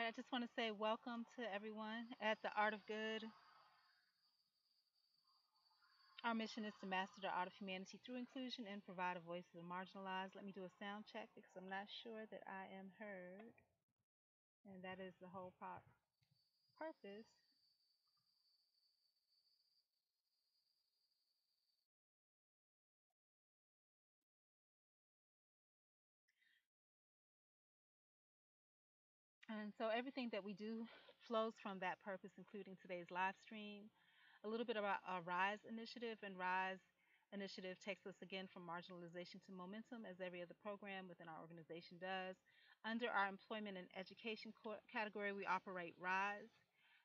right, I just want to say welcome to everyone at the Art of Good. Our mission is to master the art of humanity through inclusion and provide a voice to the marginalized. Let me do a sound check because I'm not sure that I am heard, and that is the whole purpose. And so everything that we do flows from that purpose, including today's live stream. A little bit about our R.I.S.E initiative, and R.I.S.E initiative takes us again from marginalization to momentum, as every other program within our organization does. Under our employment and education category, we operate R.I.S E,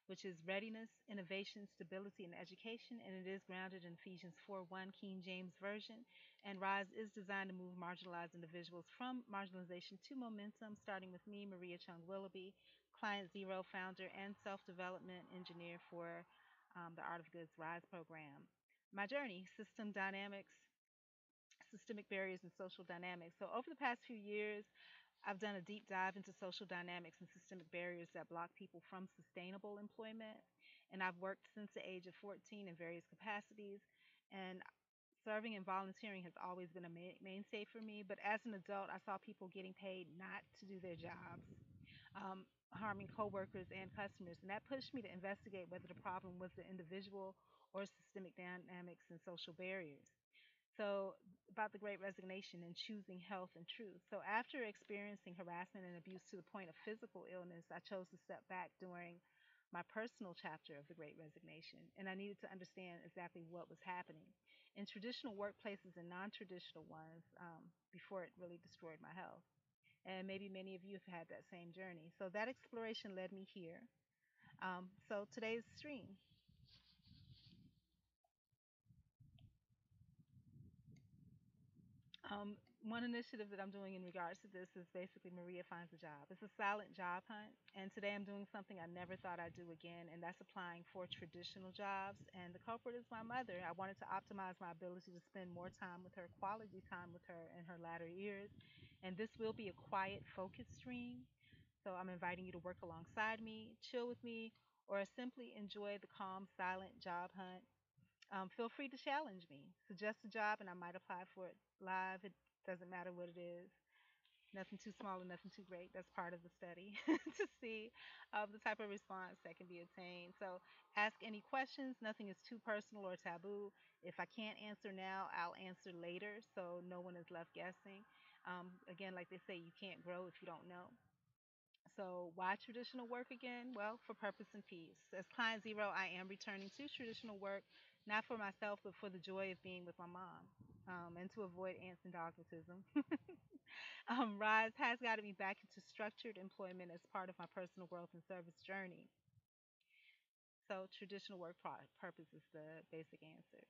which is readiness, innovation, stability, and education, and it is grounded in Ephesians 4:1 King James Version. And R.I.S E is designed to move marginalized individuals from marginalization to momentum, starting with me, Maria Chung Willoughby, Client Zero founder and self development engineer for the Art of Good's R.I.S E program. My journey, systemic barriers, and social dynamics. So, over the past few years, I've done a deep dive into social dynamics and systemic barriers that block people from sustainable employment. And I've worked since the age of 14 in various capacities. And serving and volunteering has always been a mainstay for me. But as an adult, I saw people getting paid not to do their jobs, harming coworkers and customers. And that pushed me to investigate whether the problem was the individual or systemic dynamics and social barriers. So, about the great resignation and choosing health and truth. So, after experiencing harassment and abuse to the point of physical illness, I chose to step back during my personal chapter of the great resignation. And I needed to understand exactly what was happening in traditional workplaces and non traditional ones before it really destroyed my health. And maybe many of you have had that same journey. So, that exploration led me here. So, today's stream. One initiative that I'm doing in regards to this is basically Maria Finds a Job. It's a silent job hunt, and today I'm doing something I never thought I'd do again, and that's applying for traditional jobs. And the culprit is my mother. I wanted to optimize my ability to spend more time with her, quality time with her in her latter years. And this will be a quiet, focused stream. So I'm inviting you to work alongside me, chill with me, or simply enjoy the calm, silent job hunt. Feel free to challenge me. Suggest a job, and I might apply for it live. It doesn't matter what it is. Nothing too small and nothing too great. That's part of the study to see the type of response that can be attained. So ask any questions. Nothing is too personal or taboo. If I can't answer now, I'll answer later, so no one is left guessing. Again, like they say, you can't grow if you don't know. So, why traditional work again? Well, for purpose and peace. As Client Zero, I am returning to traditional work, not for myself, but for the joy of being with my mom, and to avoid ants and dogmatism. Rise has gotten me back into structured employment as part of my personal growth and service journey. So, traditional work purpose is the basic answer.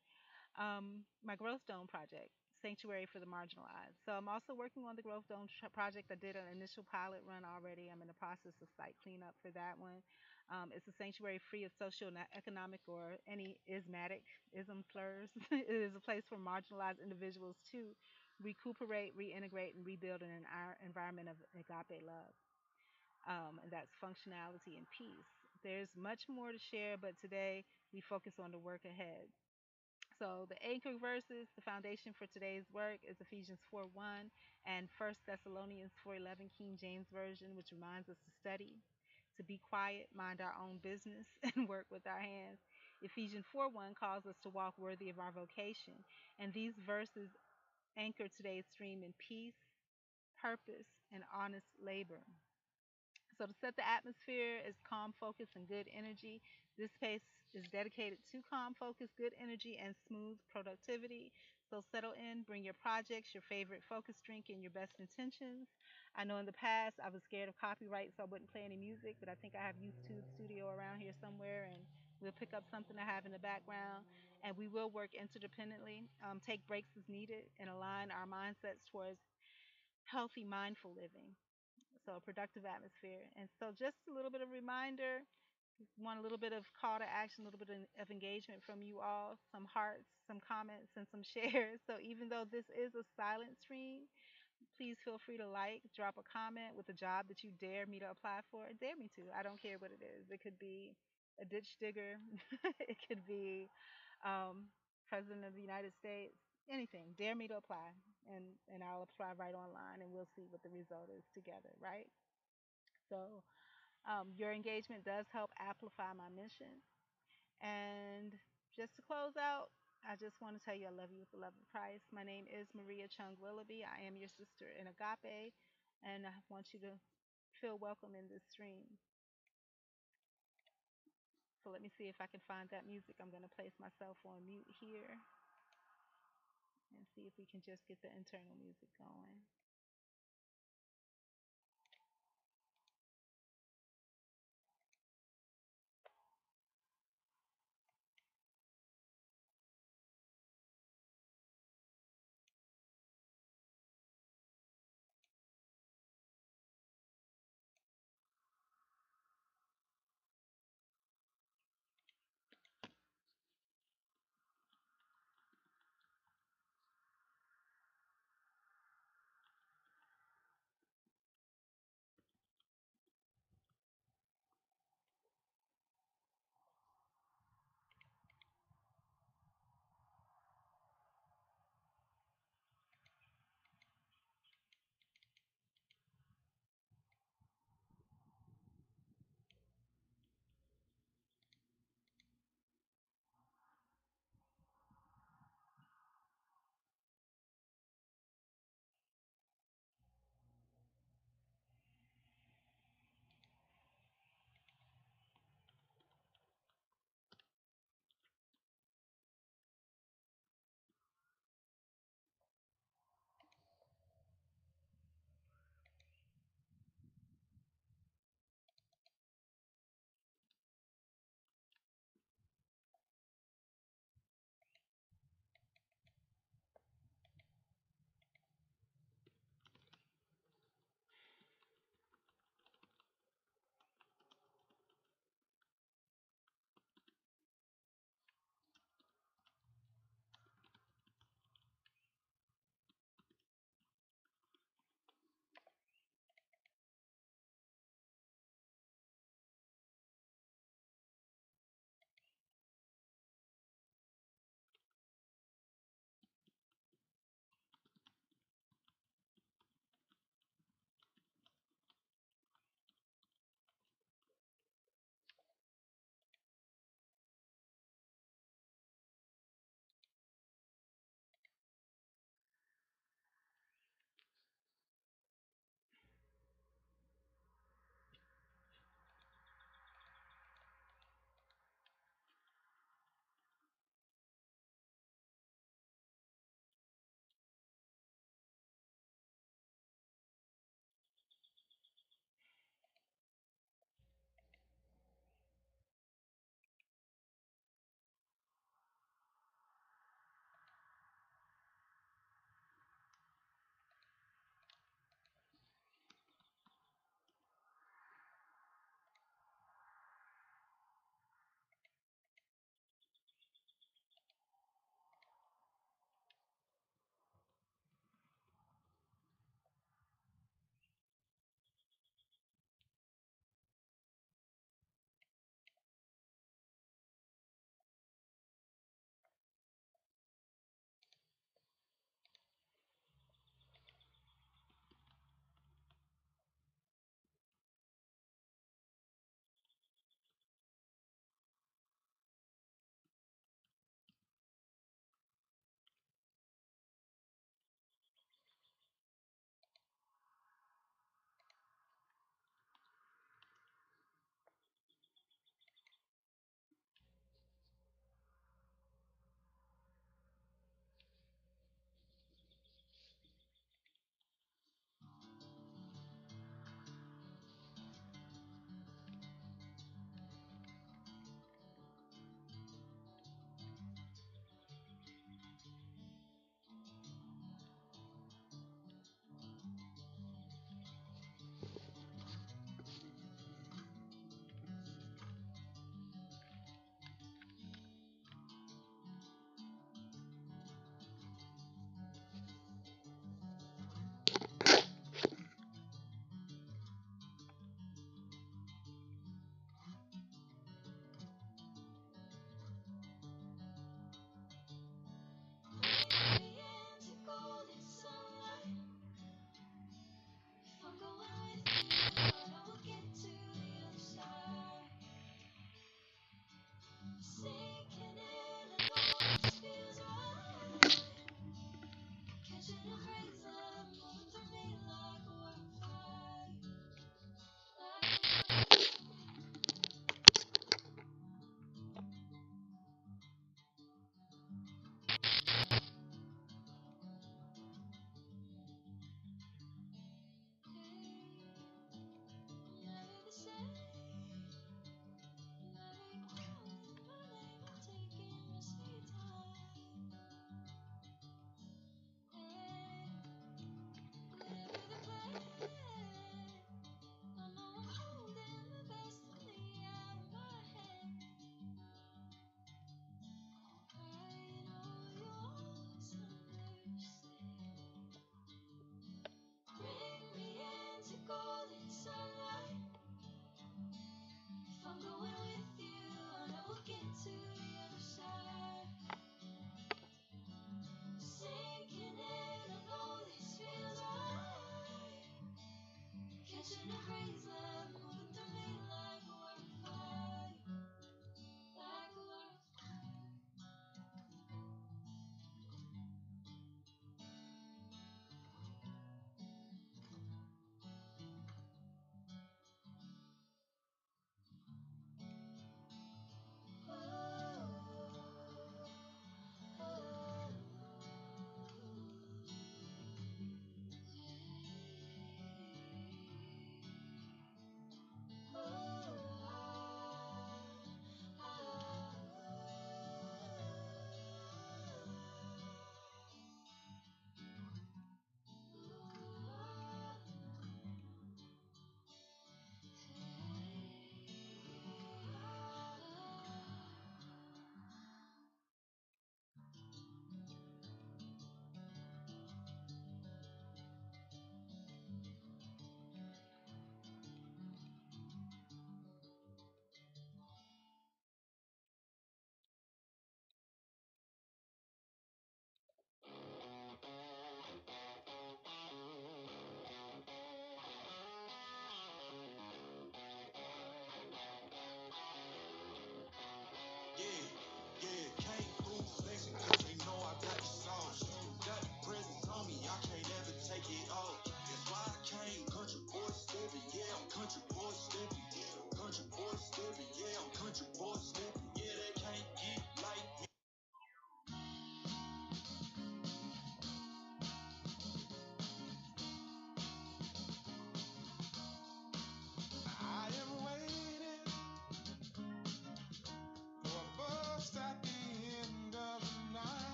My Growth Dome project, Sanctuary for the Marginalized. So I'm also working on the Growth Dome project. I did an initial pilot run already. I'm in the process of site cleanup for that one. It's a sanctuary free of social and economic or any ism slurs. It is a place for marginalized individuals to recuperate, reintegrate, and rebuild in an environment of agape love. And that's functionality and peace. There's much more to share, but today we focus on the work ahead. So the anchor verses, the foundation for today's work is Ephesians 4:1 and 1 Thessalonians 4:11 King James Version, which reminds us to study, to be quiet, mind our own business, and work with our hands. Ephesians 4:1 calls us to walk worthy of our vocation. And these verses anchor today's stream in peace, purpose, and honest labor. So to set the atmosphere is calm focus and good energy. This space is dedicated to calm focus, good energy, and smooth productivity. So settle in, bring your projects, your favorite focus drink, and your best intentions. I know in the past I was scared of copyright, so I wouldn't play any music, but I think I have YouTube Studio around here somewhere, and we'll pick up something I have in the background, and we will work interdependently, take breaks as needed, and align our mindsets towards healthy, mindful living. So a productive atmosphere. And so just a little bit of reminder, want a little bit of call to action, a little bit of engagement from you all, some hearts, some comments, and some shares. So even though this is a silent stream, please feel free to like, drop a comment with a job that you dare me to apply for. Dare me to. I don't care what it is. It could be a ditch digger. It could be um, president of the United States. Anything. Dare me to apply, and I'll apply right online, and we'll see what the result is together. Right. So your engagement does help amplify my mission. And just to close out, I just want to tell you I love you with the love of Christ. My name is Maria Chung Willoughby. I am your sister in agape, and I want you to feel welcome in this stream. So let me see if I can find that music. I'm going to place myself on mute here and see if we can just get the internal music going.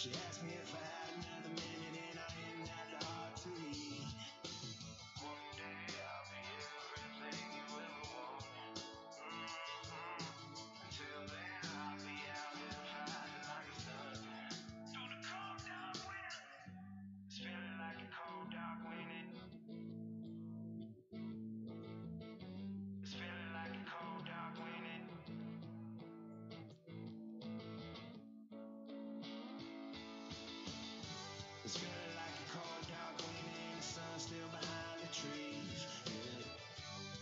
She asked me if I had another minute and I didn't have the heart to leave. One day I'll be everything you ever wanted. Until then I'll be out here fighting like it's nothing. Through the cold dark winter, it's feeling like a cold dark winter. It's feeling like a cold dark winter. It's feeling like a cold dark winter and the sun's still behind the trees. Yeah.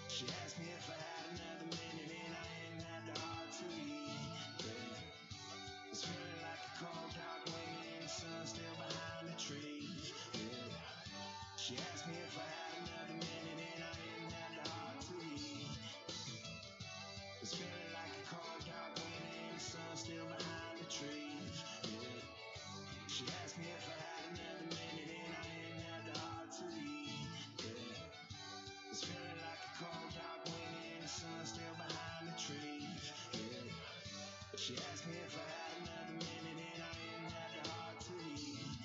She asked me if I had another minute and I didn't have the heart to leave. Yeah. It's feeling like a cold dark winter and the sun's still behind the trees. Yeah. She asked me if I had another minute and I didn't have the heart to leave. It's feeling like a cold dark winter and the sun's still behind the trees. Yeah. She asked me if I had another minute and I didn't have the heart to leave. Yeah. It's feeling like a cold dark winter and the sun's still behind the trees. Yeah. She asked me if I had another minute and I didn't have the heart to leave.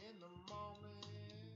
In the morning,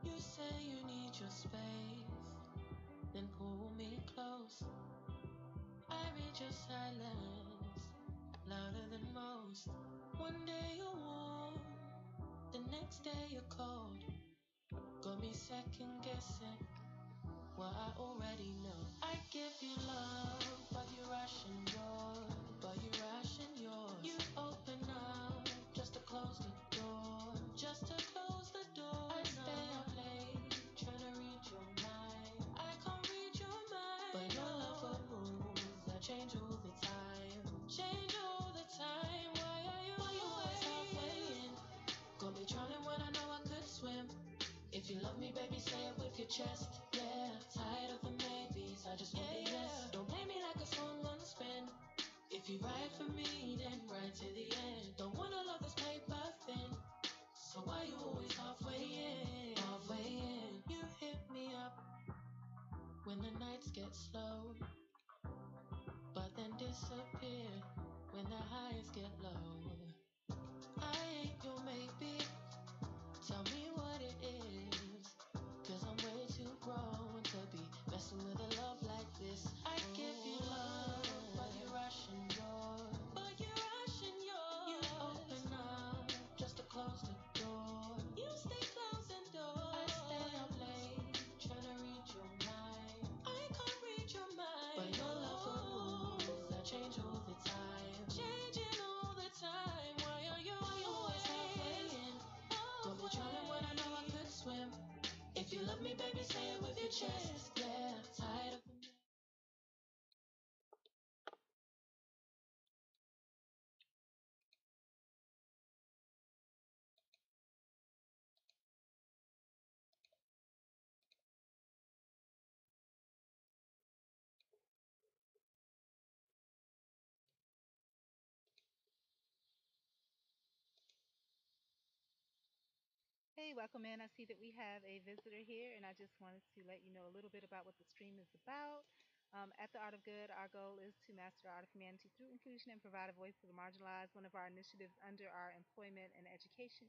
You say you need your space, then pull me close. I read your silence, louder than most. One day you're warm, the next day you're cold. Got me second guessing what I already know. I give you love, but you ration yours. But you ration yours. You open up just to close the door. Just to close the door. I stay up late, trying to read your mind. I can't read your mind. But your love for moves that change all the time. Change all the time. Why you always halfway in? Got me drowning when I know I could swim. If you love me, baby, say it with your chest. Yeah, tired of the maybes, I just want the yes. Don't play me like a song on a spin. If you ride for me, then ride to the end. Don't wanna love this paper thin. So why you always halfway in? Halfway in. You hit me up when the nights get slow, but then disappear when the highs get low. I ain't your maybe. Tell me what it is. Cause I'm way too grown to be messing with a love like this. I give you love, but you're rushing yours. But you're rushing yours. You open up just to close the door. You stay closing doors. I stay up late, trying to read your mind. I can't read your mind. But your love for moves that change all the time. Changing all the time. Why you always halfway in? Got me drowning when I know I could swim. If you love me, baby, say it with your chest. Yeah, tired of the. Hey, welcome in. I see that we have a visitor here, and I just wanted to let you know a little bit about what the stream is about. At the Art of Good, our goal is to master the art of humanity through inclusion and provide a voice to the marginalized. One of our initiatives under our employment and education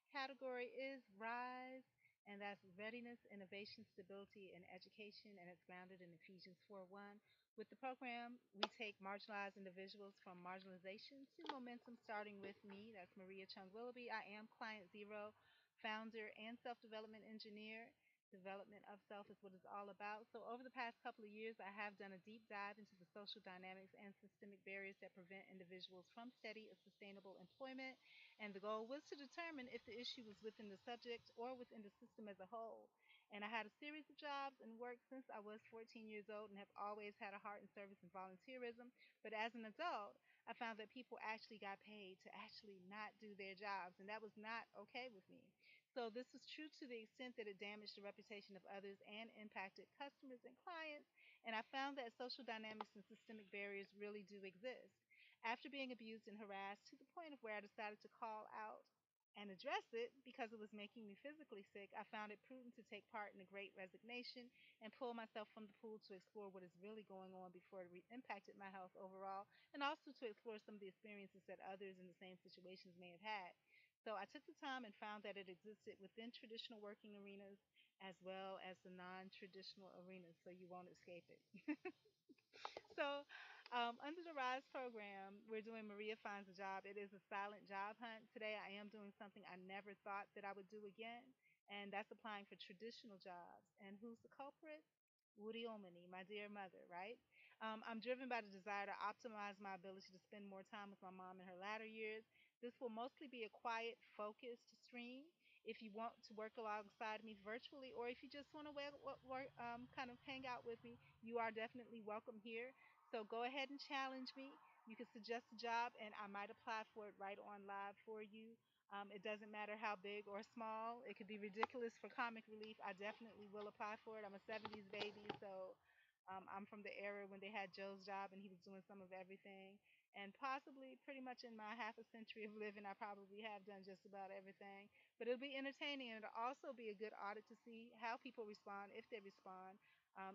category is RISE, and that's readiness, innovation, stability, and education, and it's grounded in Ephesians 4:1. With the program, we take marginalized individuals from marginalization to momentum, starting with me. That's Maria Chung Willoughby. I am Client Zero, founder and self development engineer. Development of self is what it's all about. So, over the past couple of years, I have done a deep dive into the social dynamics and systemic barriers that prevent individuals from steady and sustainable employment. And the goal was to determine if the issue was within the subject or within the system as a whole. And I had a series of jobs and work since I was 14 years old and have always had a heart in service and volunteerism. But as an adult, I found that people actually got paid to actually not do their jobs, and that was not okay with me. So this was true to the extent that it damaged the reputation of others and impacted customers and clients. And I found that social dynamics and systemic barriers really do exist. After being abused and harassed to the point of where I decided to call out and address it because it was making me physically sick, I found it prudent to take part in a great resignation and pull myself from the pool to explore what is really going on before it impacted my health overall, and also to explore some of the experiences that others in the same situations may have had. So I took the time and found that it existed within traditional working arenas as well as the non traditional arenas, so you won't escape it. So, under the RISE program, we're doing Maria Finds a Job. It is a silent job hunt. Today, I am doing something I never thought that I would do again, and that's applying for traditional jobs. And who's the culprit? Woody Omani, my dear mother, right? I'm driven by the desire to optimize my ability to spend more time with my mom in her latter years. This will mostly be a quiet, focused stream. If you want to work alongside me virtually, or if you just want to kind of hang out with me, you are definitely welcome here. So go ahead and challenge me. You can suggest a job, and I might apply for it right on live for you. It doesn't matter how big or small. It could be ridiculous for comic relief. I definitely will apply for it. I'm a 70s baby, so I'm from the era when they had Joe's job and he was doing some of everything. And possibly, pretty much in my half a century of living, I probably have done just about everything. But it'll be entertaining, and it'll also be a good audit to see how people respond, if they respond.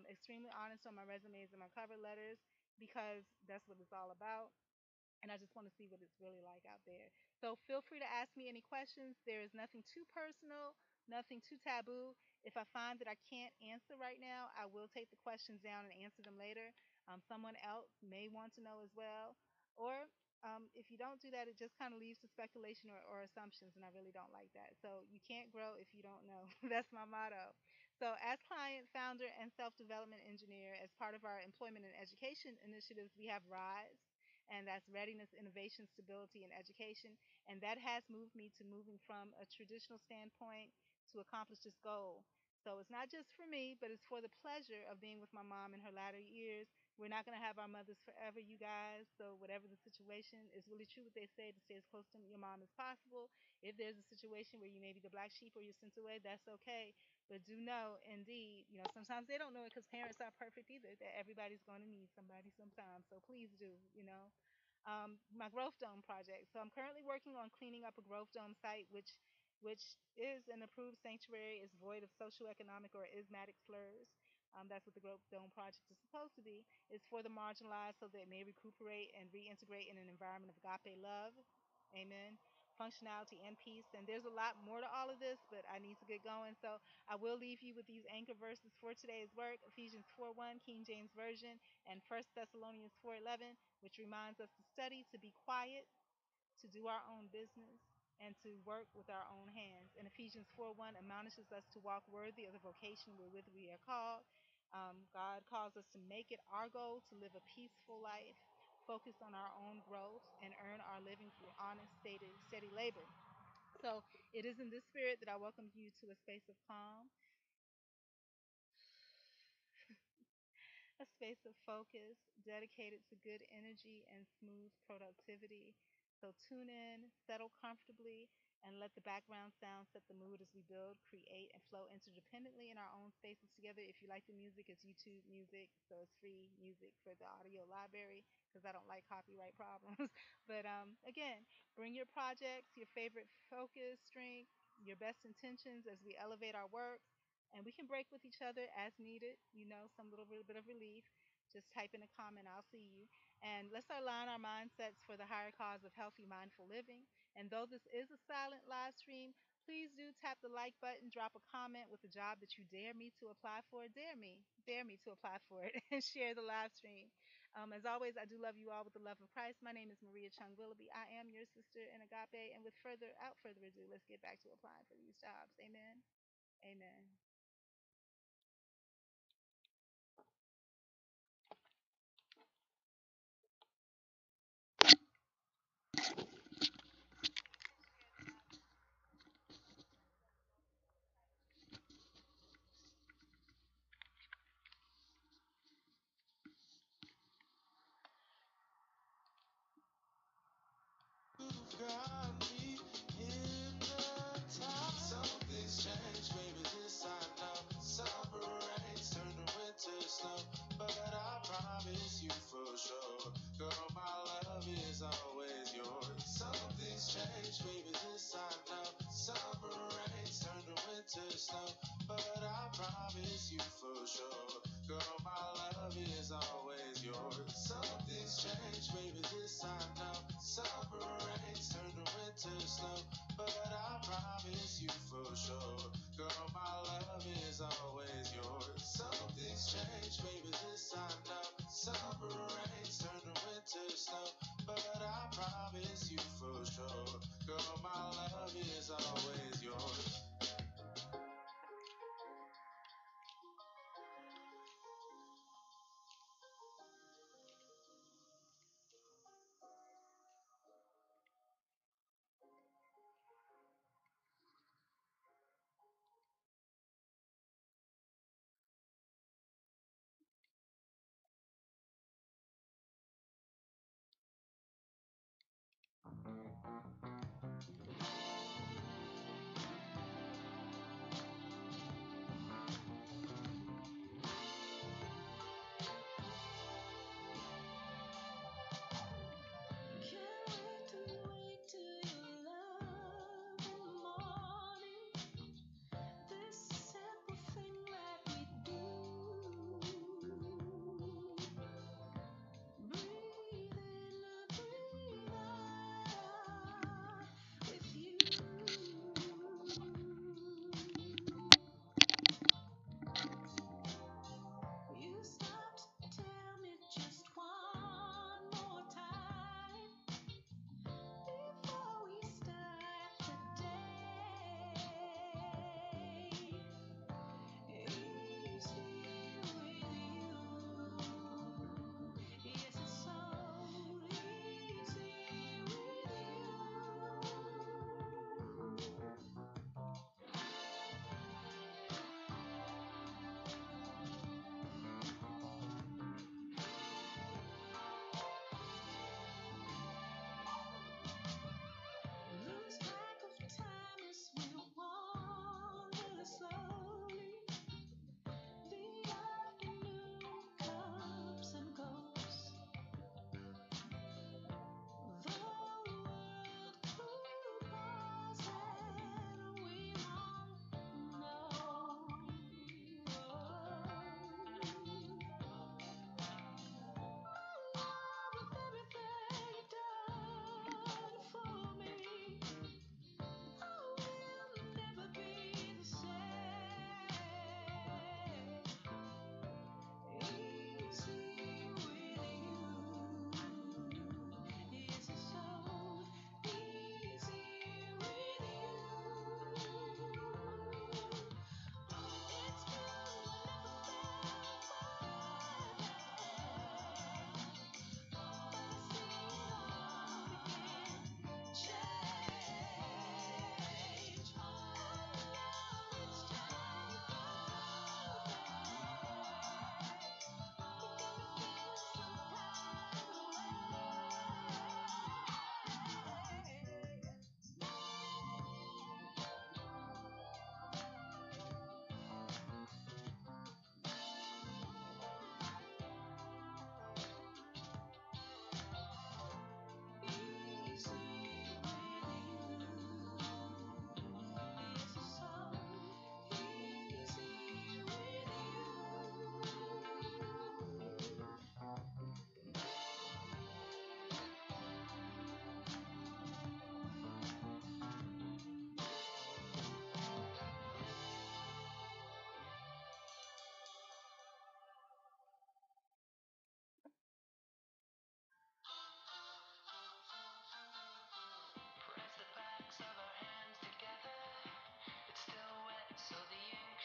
Extremely honest on my resumes and my cover letters because that's what it's all about. And I just want to see what it's really like out there. So feel free to ask me any questions. There is nothing too personal. Nothing too taboo. If I find that I can't answer right now, I will take the questions down and answer them later. Someone else may want to know as well. Or if you don't do that, it just kind of leaves to speculation or assumptions, and I really don't like that. So you can't grow if you don't know. That's my motto. So, as client, founder, and self development engineer, as part of our employment and education initiatives, we have RISE, and that's readiness, innovation, stability, and education. And that has moved me to moving from a traditional standpoint to accomplish this goal. So it's not just for me, but it's for the pleasure of being with my mom in her latter years. We're not going to have our mothers forever, you guys. So whatever the situation, is really true what they say, to stay as close to your mom as possible. If there's a situation where you may be the black sheep or you're sent away, that's okay. But do know, indeed, sometimes they don't know it because parents aren't perfect either. That everybody's going to need somebody sometimes. So please do. My growth dome project. So I'm currently working on cleaning up a growth dome site, which is an approved sanctuary, is void of socioeconomic or ismatic slurs. That's what the Growth Dome Project is supposed to be. It's for the marginalized so they may recuperate and reintegrate in an environment of agape love. Amen. Functionality and peace. And there's a lot more to all of this, but I need to get going. So I will leave you with these anchor verses for today's work: Ephesians 4:1, King James Version, and 1 Thessalonians 4:11, which reminds us to study, to be quiet, to do our own business, and to work with our own hands. And Ephesians 4:1 admonishes us to walk worthy of the vocation wherewith we are called. God calls us to make it our goal to live a peaceful life, focus on our own growth, and earn our living through honest, steady labor. So it is in this spirit that I welcome you to a space of calm, a space of focus dedicated to good energy and smooth productivity. So tune in, settle comfortably, and let the background sound set the mood as we build, create, and flow interdependently in our own spaces together. If you like the music, it's YouTube music, so it's free music for the audio library because I don't like copyright problems. But again, bring your projects, your favorite focus, strength, your best intentions as we elevate our work, and we can break with each other as needed. Some little bit of relief. Just type in a comment, I'll see you. And let's align our mindsets for the higher cause of healthy, mindful living. And though this is a silent live stream, please do tap the like button, drop a comment with a job that you dare me to apply for. Dare me to apply for it, and share the live stream. As always, I do love you all with the love of Christ. My name is Maria Chung Willoughby. I am your sister in agape. And without further ado, let's get back to applying for these jobs. Amen. Amen. Got me hypnotized. Something's changed, baby, this I know. Summer rains turn to winter snow, but I promise you for sure, girl, my love is always yours. Something's changed, baby, this I know. Summer rains turn to winter snow, but I promise you for sure, girl, my love is always yours. Something's changed, baby, this I know. Summer rains turn to winter snow, but I promise you for sure, girl, my love is always yours. Something's changed, baby, this I know. Summer rains turn to winter snow, but I promise you for sure, girl, my love is always yours.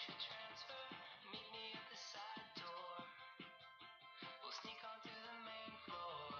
Meet me at the side door. We'll sneak onto the main floor.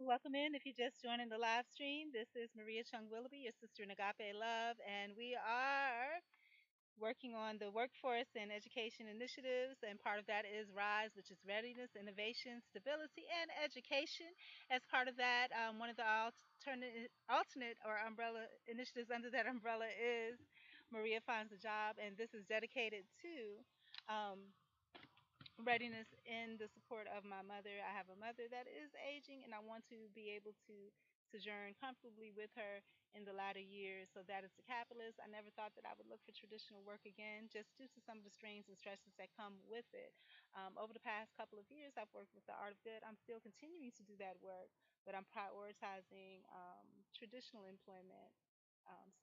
Welcome in. If you're just joining the live stream, this is Maria Chung Willoughby, your sister in agape love, and we are working on the workforce and education initiatives. And part of that is RISE, which is readiness, innovation, stability, and education. As part of that, one of the alternate or umbrella initiatives under that umbrella is Maria Finds a Job, and this is dedicated to um, readiness in the support of my mother. I have a mother that is aging, and I want to be able to sojourn comfortably with her in the latter years. So that is the capitalist. I never thought that I would look for traditional work again, just due to some of the strains and stresses that come with it. Over the past couple of years, I've worked with the Art of Good. I'm still continuing to do that work, but I'm prioritizing traditional employment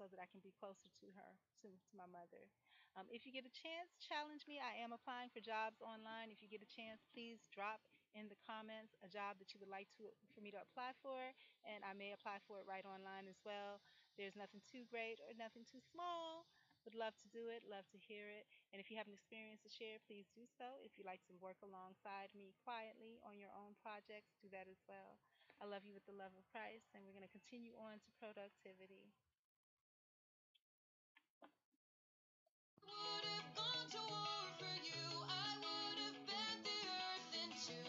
so that I can be closer to her, to my mother. If you get a chance, challenge me. I am applying for jobs online. If you get a chance, please drop in the comments a job that you would like for me to apply for, and I may apply for it right online as well. There's nothing too great or nothing too small. Would love to do it, love to hear it. And if you have an experience to share, please do so. If you like to work alongside me quietly on your own projects, do that as well. I love you with the love of Christ, and we're going to continue on to productivity.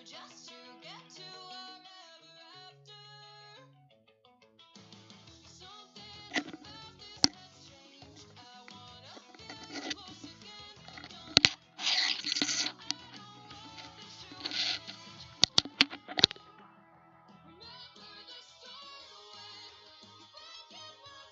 Just to get to our ever after. Something about this has changed. I wanna feel you close again. I don't want this to end. Remember the start when breaking my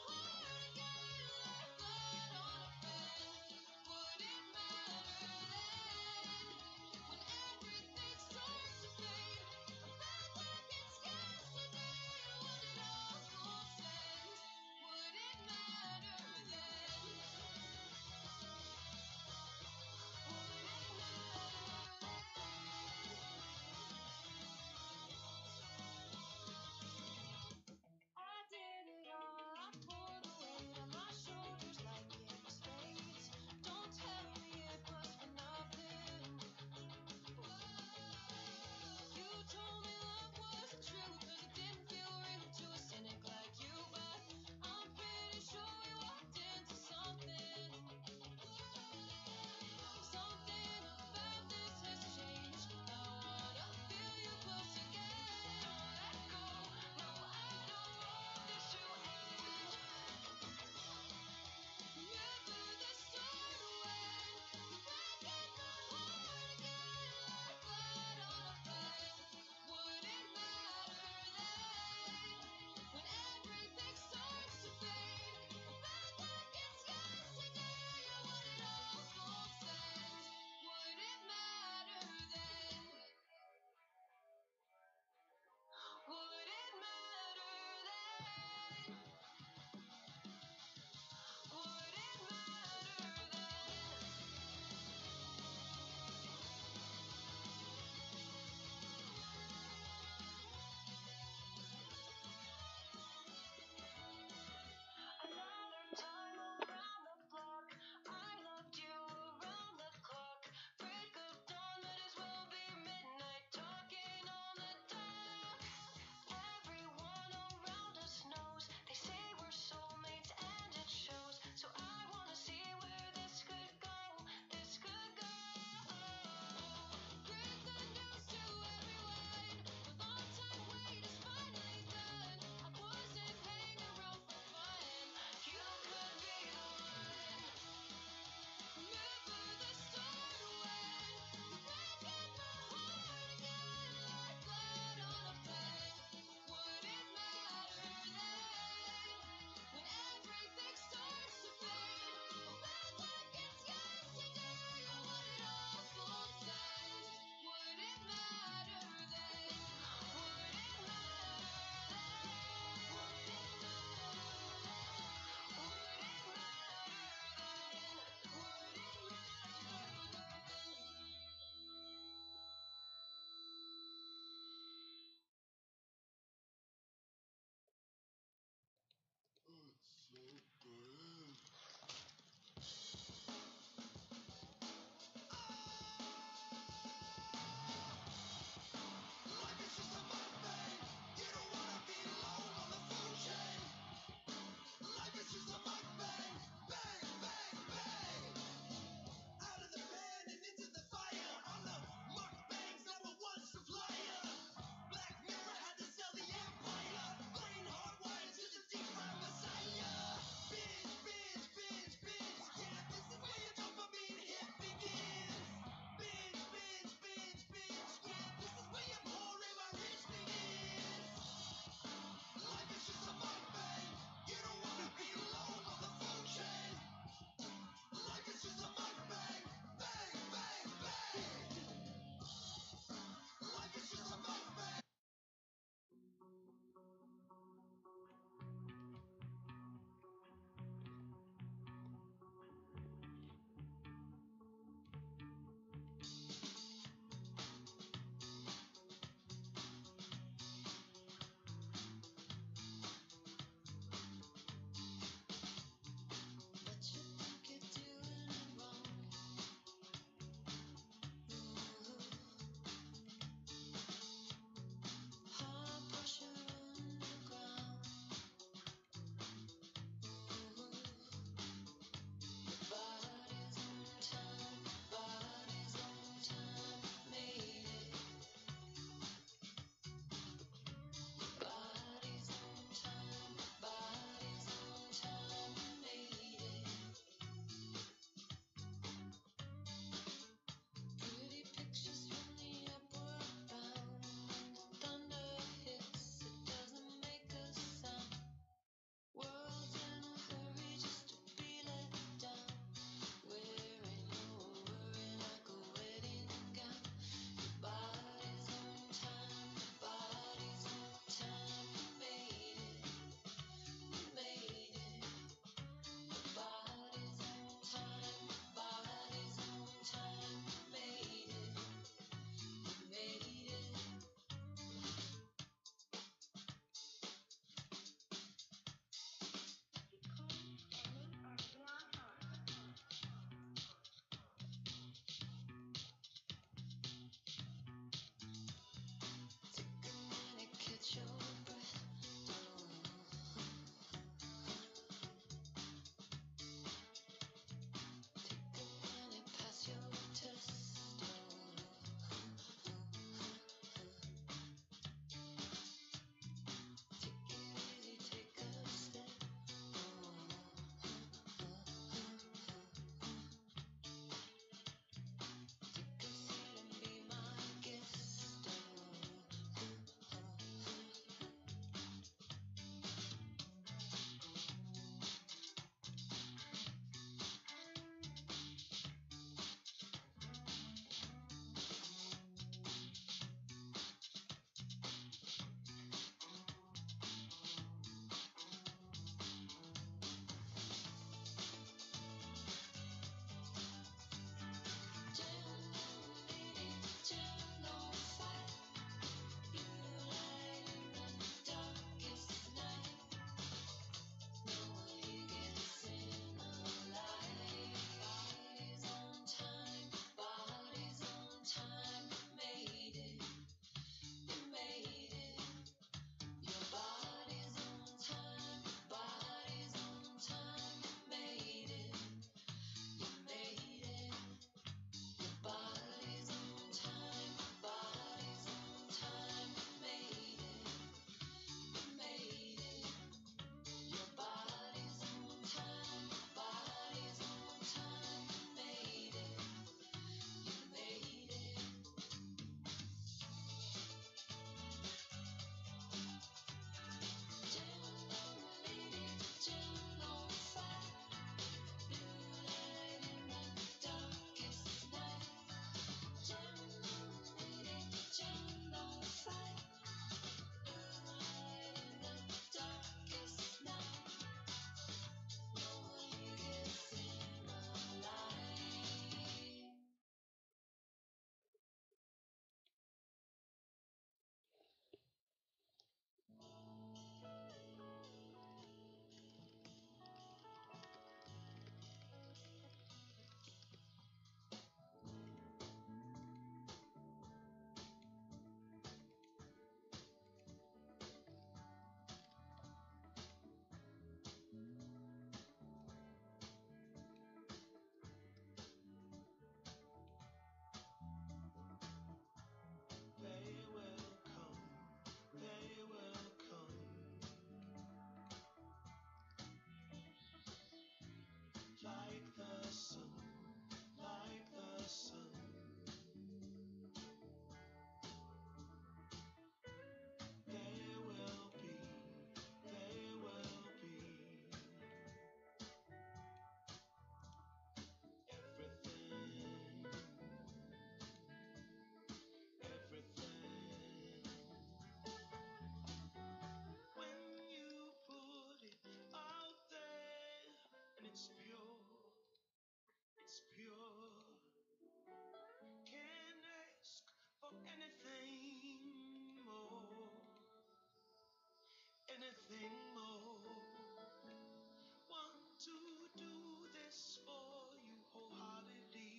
this for you wholeheartedly.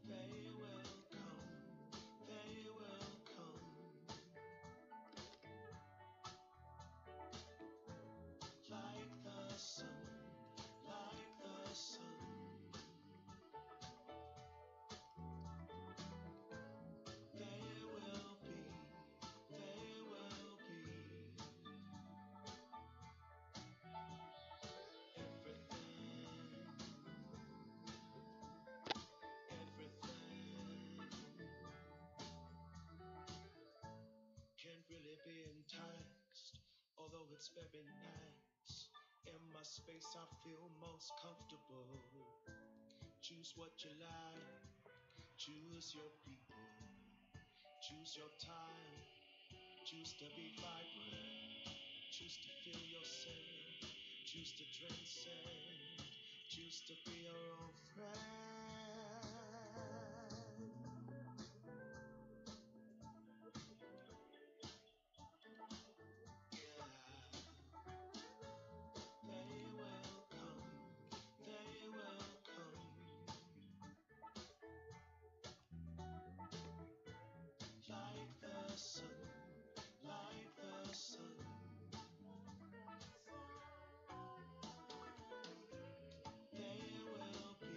They will come, they will come, like the sun, like the sun. They will be, they will be everything, everything. Can't really be enticed, although it's very nice. In my space, I feel most comfortable. Choose what you like, choose your people, choose your time, choose to be vibrant, choose to feel yourself, choose to transcend, choose to be your own friend. Yeah, they will come, they will come, like the sun, like the sun. They will be,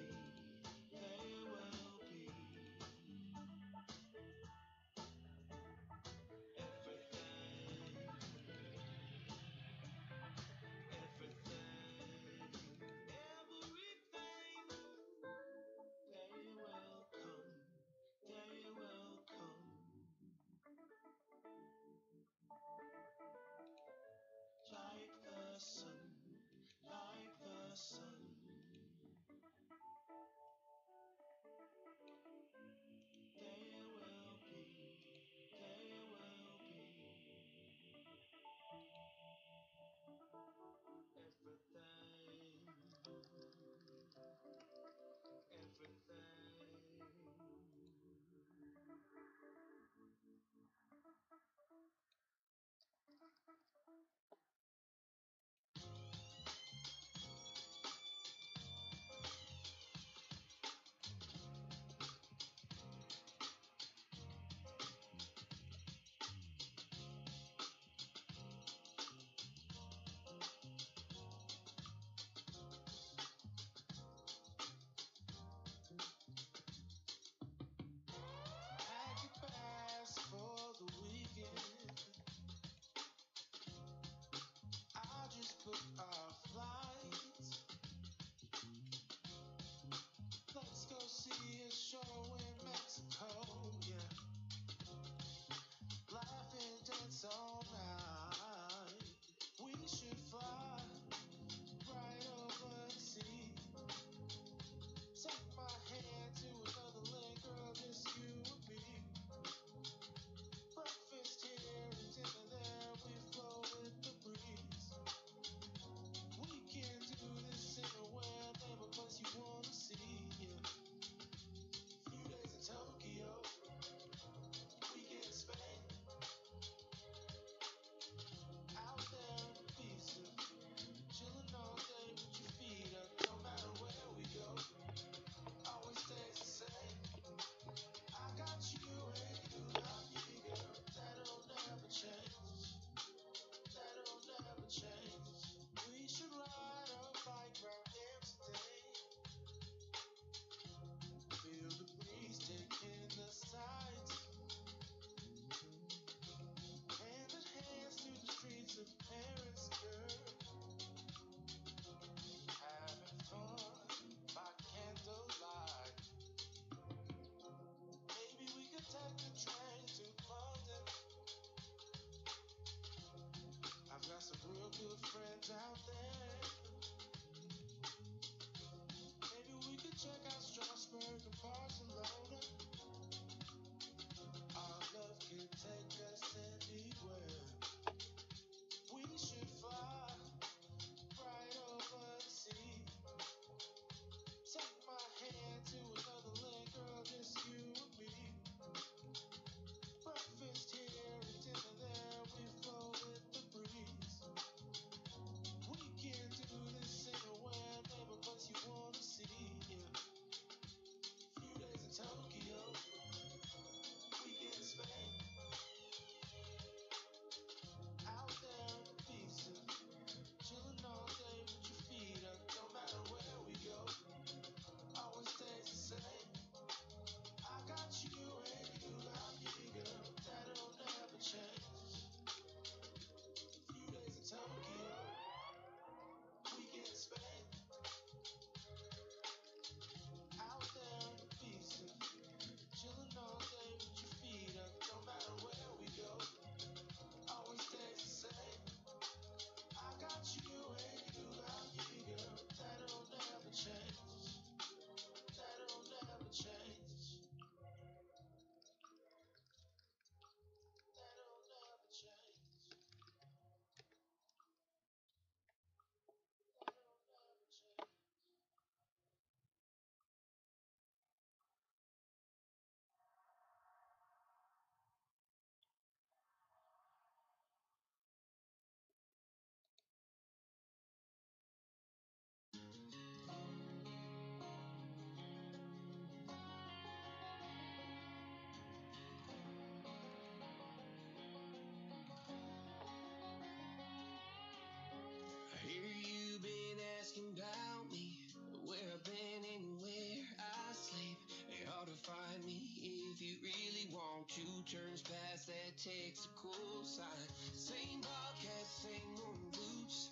Two turns past that Texaco sign. Same podcast, same old roots.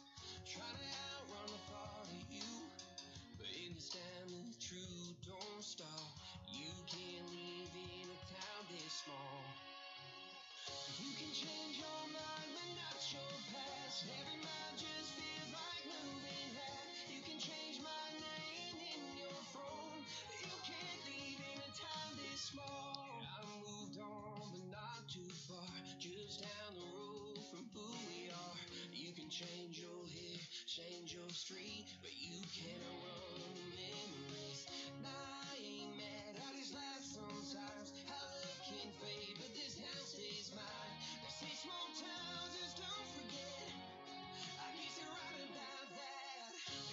Trying to outrun the thought of you. But in this time the truth don't stop. You can't live in a town this small. You can change your mind, but not your past. Every mind just feels like moving hat. You can change my name in your phone. You can't leave in a town this small. I moved on, but not too far. Just down the road from who we are. You can change your hair, change your street, but you can't run the memories. Nah, I ain't mad, I just laugh sometimes. How love can fade, but this town stays mine. They say small towns just don't forget. I guess you're right about that.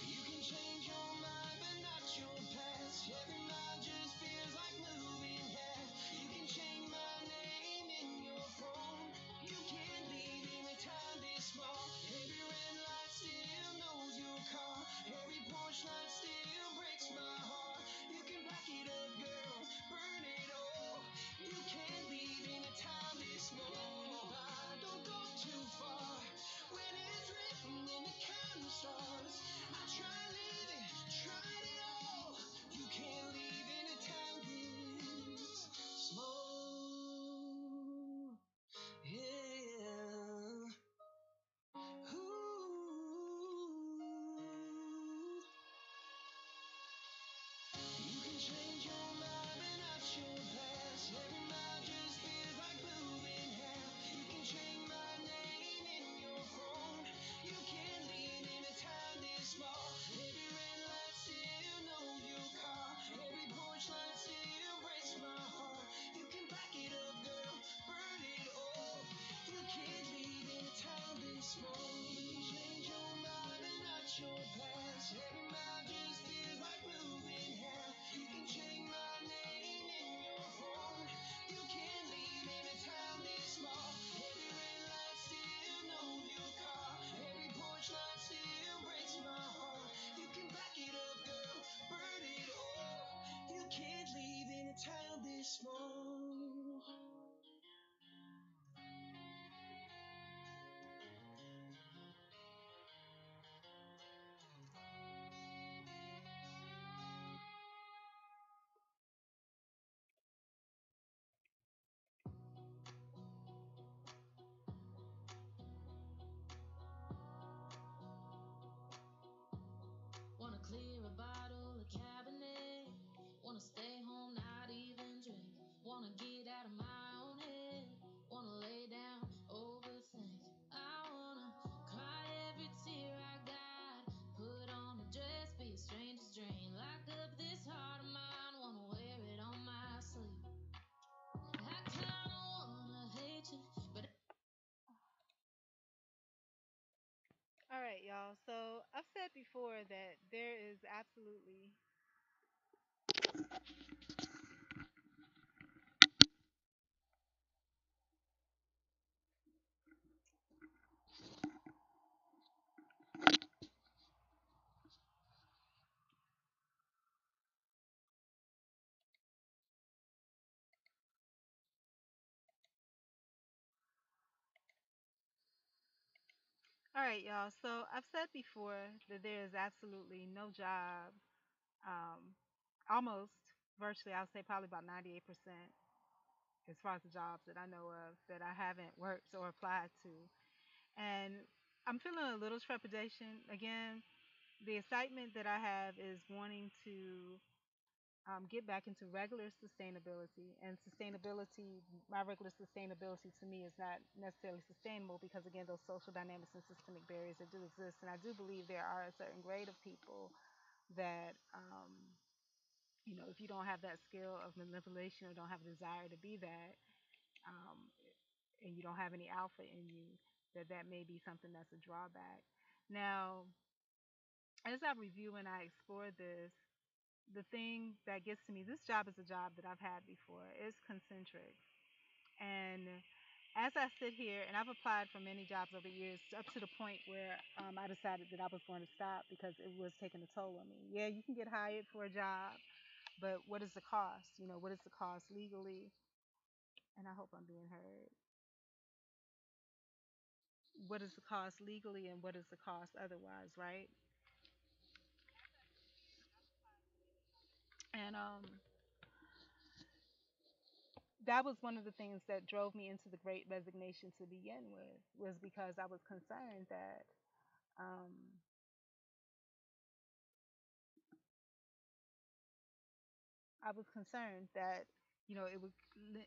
You can change your mind, but not your past. Every mind just feels like moving hat. You can change my name in your phone. You can't leave in a town this small. Every red light still knows your car. Every porch light still breaks my heart. You can back it up, girl, burn it all. You can't leave in a town this small. Don't go too far. When it's written in the counting stars, I try living, tried it all. You can't leave in a town this small. Yeah. Ooh. You can change your mind, but not your past. Every mind just feels like moving half. You can change my name in your phone. You can't leave in a town this small. Every red light still knows your car. Every porch light still breaks my heart. You can back it up, girl, burn it all. You can't leave in a town this small. You can change your mind, but not your past. Every mind just feels like moving half. You can change my name in your phone. You can't leave in a town this small. Every red light still knows your car. Every porch light still breaks my heart. You can back it up, girl, burn it all. You can't leave in a town this small. Wanna clear a bottle, a cabinet. Wanna stay home, not even drink. Wanna get out of my own head. Wanna lay down, overthink. I wanna cry every tear I got. Put on a dress, be a stranger's drain. Lock up this heart of mine, wanna wear it on my sleeve. I kinda wanna hate you, but All right, y'all. So I've said before that there is absolutely. All right, y'all. So I've said before that there is absolutely no job, um, almost virtually, I would say probably about 98% as far as the jobs that I know of that I haven't worked or applied to. And I'm feeling a little trepidation. Again, the excitement that I have is wanting to get back into regular sustainability. And sustainability, my regular sustainability to me is not necessarily sustainable because, again, those social dynamics and systemic barriers that do exist. And I do believe there are a certain grade of people that, if you don't have that skill of manipulation or don't have a desire to be that, um, and you don't have any alpha in you, that may be something that's a drawback. Now, as I review and I explore this, the thing that gets to me, this job is a job that I've had before. It's concentric. And as I sit here, and I've applied for many jobs over the years, up to the point where I decided that I was going to stop because it was taking a toll on me. Yeah, you can get hired for a job, but what is the cost? What is the cost legally? and I hope I'm being heard. What is the cost legally and what is the cost otherwise, right? And that was one of the things that drove me into the great resignation to begin with, was because I was concerned that um, I was concerned that it would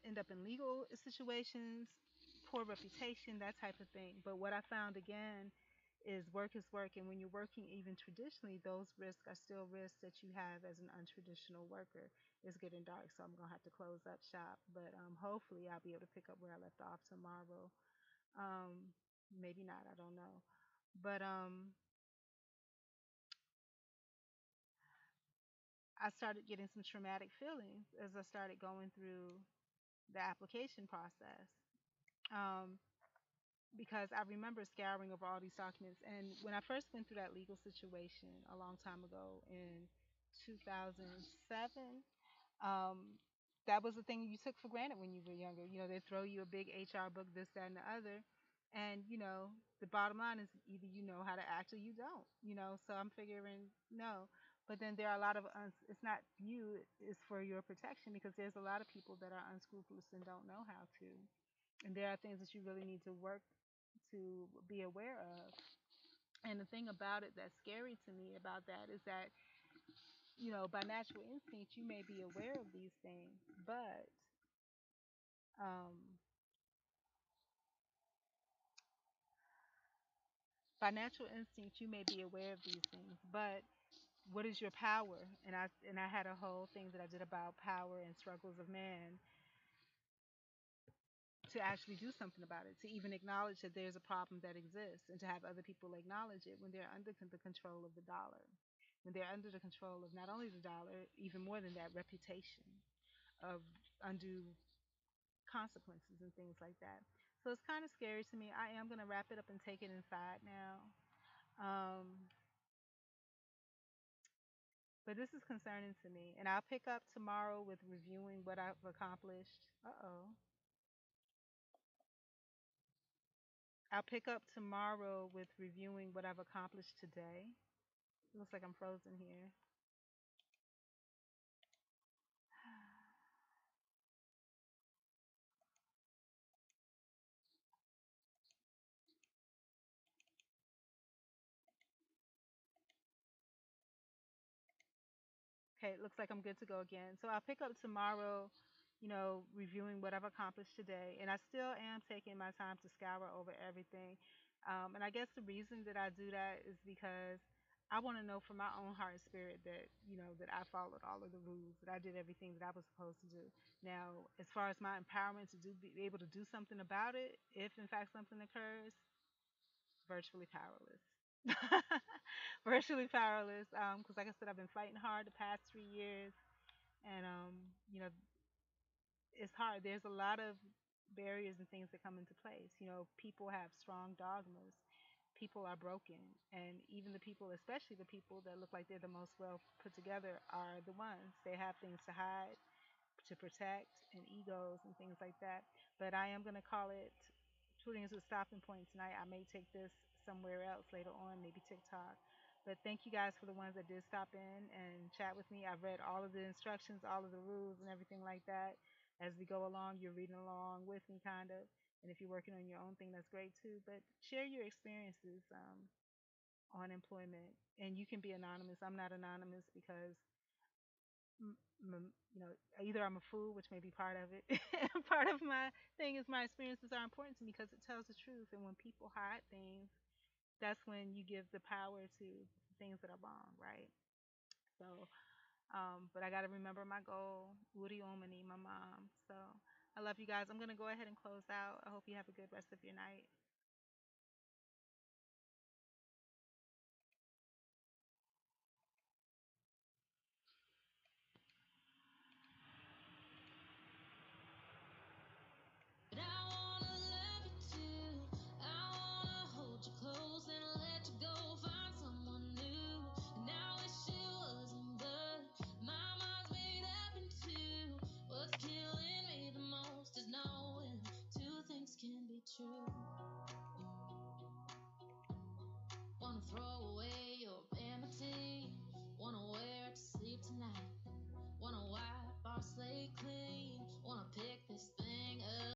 end up in legal situations, poor reputation, that type of thing. But what I found again is work is work, and when you're working even traditionally, those risks are still risks that you have as an untraditional worker. It's getting dark, so I'm gonna have to close up shop. But hopefully, I'll be able to pick up where I left off tomorrow. Um, Maybe not, I don't know. But I started getting some traumatic feelings as I started going through the application process. Um, because I remember scouring over all these documents. And when I first went through that legal situation a long time ago in 2007, um, that was the thing you took for granted when you were younger. They throw you a big HR book, this, that, and the other. And, the bottom line is either you know how to act or you don't. So I'm figuring no. But then there are a lot of, it's not you, it's for your protection because there's a lot of people that are unscrupulous and don't know how to. And there are things that you really need to work to be aware of. And the thing about it that's scary to me about that is that, by natural instinct, you may be aware of these things, but um, by natural instinct, you may be aware of these things, but what is your power? And I had a whole thing that I did about power and struggles of man to actually do something about it, to even acknowledge that there's a problem that exists, and to have other people acknowledge it when they're under the control of the dollar, when they're under the control of not only the dollar, even more than that, reputation, of undue consequences and things like that. So it's kind of scary to me. I am going to wrap it up and take it inside now. Um, but this is concerning to me. And I'll pick up tomorrow with reviewing what I've accomplished. Uh-oh. I'll pick up tomorrow with reviewing what I've accomplished today. It looks like I'm frozen here. Okay, it looks like I'm good to go again. So I'll pick up tomorrow, reviewing what I've accomplished today. And I still am taking my time to scour over everything. And I guess the reason that I do that is because I want to know from my own heart and spirit that, that I followed all of the rules, that I did everything that I was supposed to do. Now, as far as my empowerment to be able to do something about it, if in fact something occurs, virtually powerless. Virtually powerless. Because like I said, I've been fighting hard the past 3 years, and it's hard. There's a lot of barriers and things that come into place. People have strong dogmas. People are broken, and even the people, especially the people that look like they're the most well put together, are the ones. They have things to hide, to protect, and egos and things like that. But I am going to call it, putting as a stopping point tonight. I may take this somewhere else later on, maybe TikTok. But thank you guys for the ones that did stop in and chat with me. I've read all of the instructions, all of the rules, and everything like that. As we go along, you're reading along with me, kind of. And if you're working on your own thing, that's great too. But share your experiences on employment. And you can be anonymous. I'm not anonymous because either I'm a fool, which may be part of it. Part of my thing is my experiences are important to me because it tells the truth. And when people hide things, that's when you give the power to things that are wrong, right? So, but I got to remember my goal, Woody Omani, my mom. So I love you guys. I'm going to go ahead and close out. I hope you have a good rest of your night.